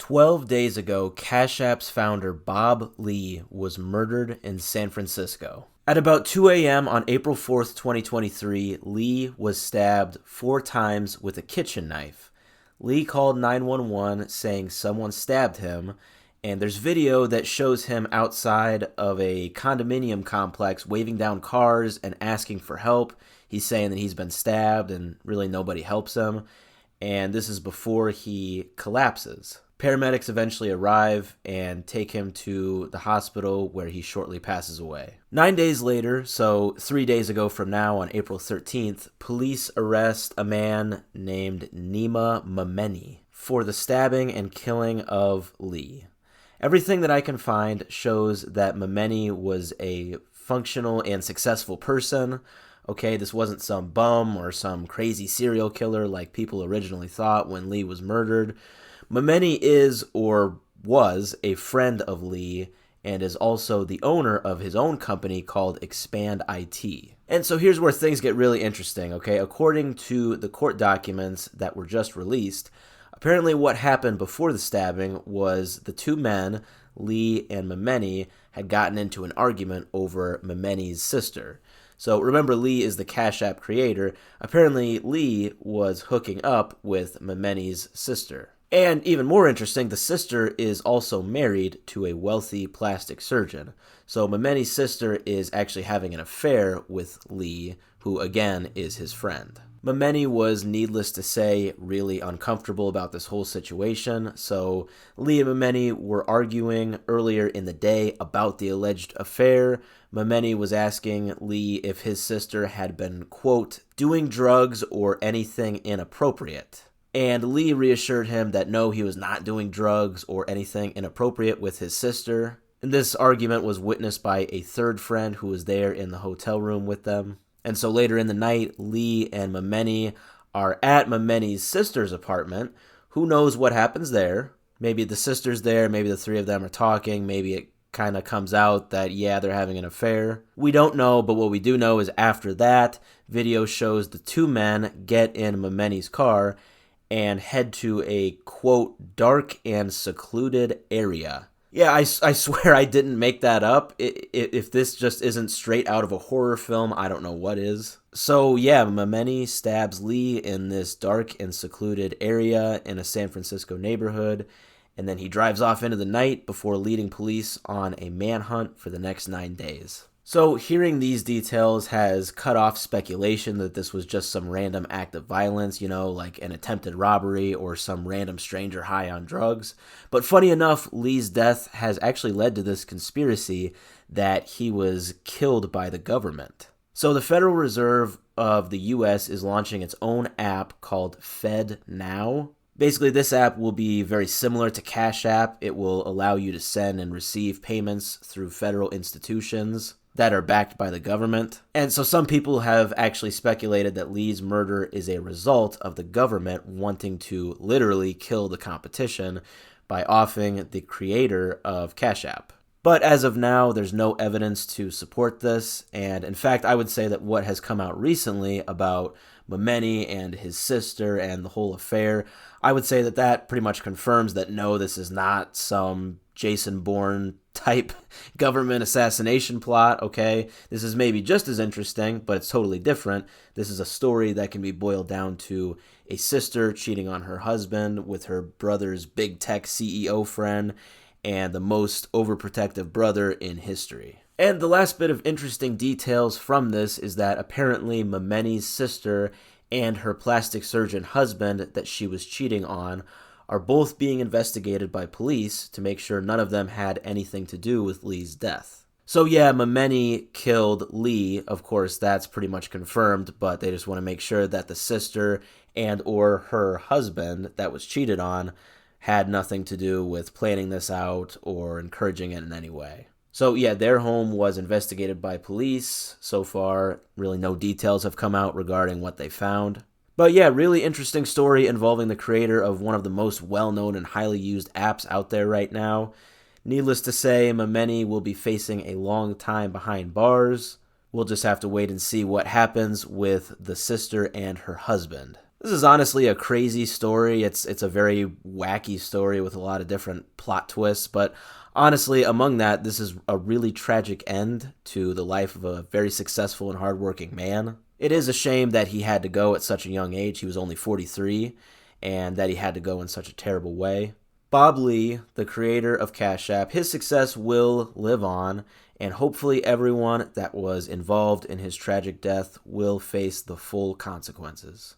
12 days ago, Cash App's founder Bob Lee was murdered in San Francisco. At about 2 a.m. on April 4th, 2023, Lee was stabbed 4 times with a kitchen knife. Lee called 911 saying someone stabbed him, and there's video that shows him outside of a condominium complex waving down cars and asking for help. He's saying that he's been stabbed and really nobody helps him, and this is before he collapses. Paramedics eventually arrive and take him to the hospital where he shortly passes away. 9 days later, so 3 days ago from now on April 13th, police arrest a man named Nima Memeni for the stabbing and killing of Lee. Everything that I can find shows that Memeni was a functional and successful person. Okay, this wasn't some bum or some crazy serial killer like people originally thought when Lee was murdered. Memeni is, or was, a friend of Lee and is also the owner of his own company called PsybeamYT. And so here's where things get really interesting, okay? According to the court documents that were just released, apparently what happened before the stabbing was the two men, Lee and Memeni, had gotten into an argument over Memeni's sister. So remember, Lee is the Cash App creator. Apparently, Lee was hooking up with Memeni's sister. And even more interesting, the sister is also married to a wealthy plastic surgeon. So Memeni's sister is actually having an affair with Lee, who again is his friend. Memeni was, needless to say, really uncomfortable about this whole situation. So Lee and Memeni were arguing earlier in the day about the alleged affair. Memeni was asking Lee if his sister had been, quote, doing drugs or anything inappropriate. And Lee reassured him that no, he was not doing drugs or anything inappropriate with his sister. And this argument was witnessed by a third friend who was there in the hotel room with them. And so later in the night, Lee and Memeni are at Memeni's sister's apartment. Who knows what happens there? Maybe the sister's there, maybe the three of them are talking, maybe it kind of comes out that, yeah, they're having an affair. We don't know, but what we do know is after that, video shows the two men get in Memeni's car and head to a, quote, dark and secluded area. Yeah, I swear I didn't make that up. If this just isn't straight out of a horror film, I don't know what is. So yeah, Memeni stabs Lee in this dark and secluded area in a San Francisco neighborhood, and then he drives off into the night before leading police on a manhunt for the next 9 days. So hearing these details has cut off speculation that this was just some random act of violence, like an attempted robbery or some random stranger high on drugs. But funny enough, Lee's death has actually led to this conspiracy that he was killed by the government. So the Federal Reserve of the U.S. is launching its own app called FedNow. Basically, this app will be very similar to Cash App. It will allow you to send and receive payments through federal institutions that are backed by the government. And so some people have actually speculated that Lee's murder is a result of the government wanting to literally kill the competition by offing the creator of Cash App. But as of now, there's no evidence to support this. And in fact, I would say that what has come out recently about Memeni and his sister and the whole affair, I would say that that pretty much confirms that no, this is not some Jason Bourne type government assassination plot, okay? This is maybe just as interesting, but it's totally different. This is a story that can be boiled down to a sister cheating on her husband with her brother's big tech CEO friend and the most overprotective brother in history. And the last bit of interesting details from this is that apparently Memeni's sister and her plastic surgeon husband that she was cheating on are both being investigated by police to make sure none of them had anything to do with Lee's death. So yeah, Memeni killed Lee. Of course, that's pretty much confirmed, but they just want to make sure that the sister and or her husband that was cheated on had nothing to do with planning this out or encouraging it in any way. So yeah, their home was investigated by police. So far, really no details have come out regarding what they found. But yeah, really interesting story involving the creator of one of the most well-known and highly used apps out there right now. Needless to say, Memeni will be facing a long time behind bars. We'll just have to wait and see what happens with the sister and her husband. This is honestly a crazy story. It's a very wacky story with a lot of different plot twists, but honestly, among that, this is a really tragic end to the life of a very successful and hardworking man. It is a shame that he had to go at such a young age. He was only 43, and that he had to go in such a terrible way. Bob Lee, the creator of Cash App, his success will live on, and hopefully everyone that was involved in his tragic death will face the full consequences.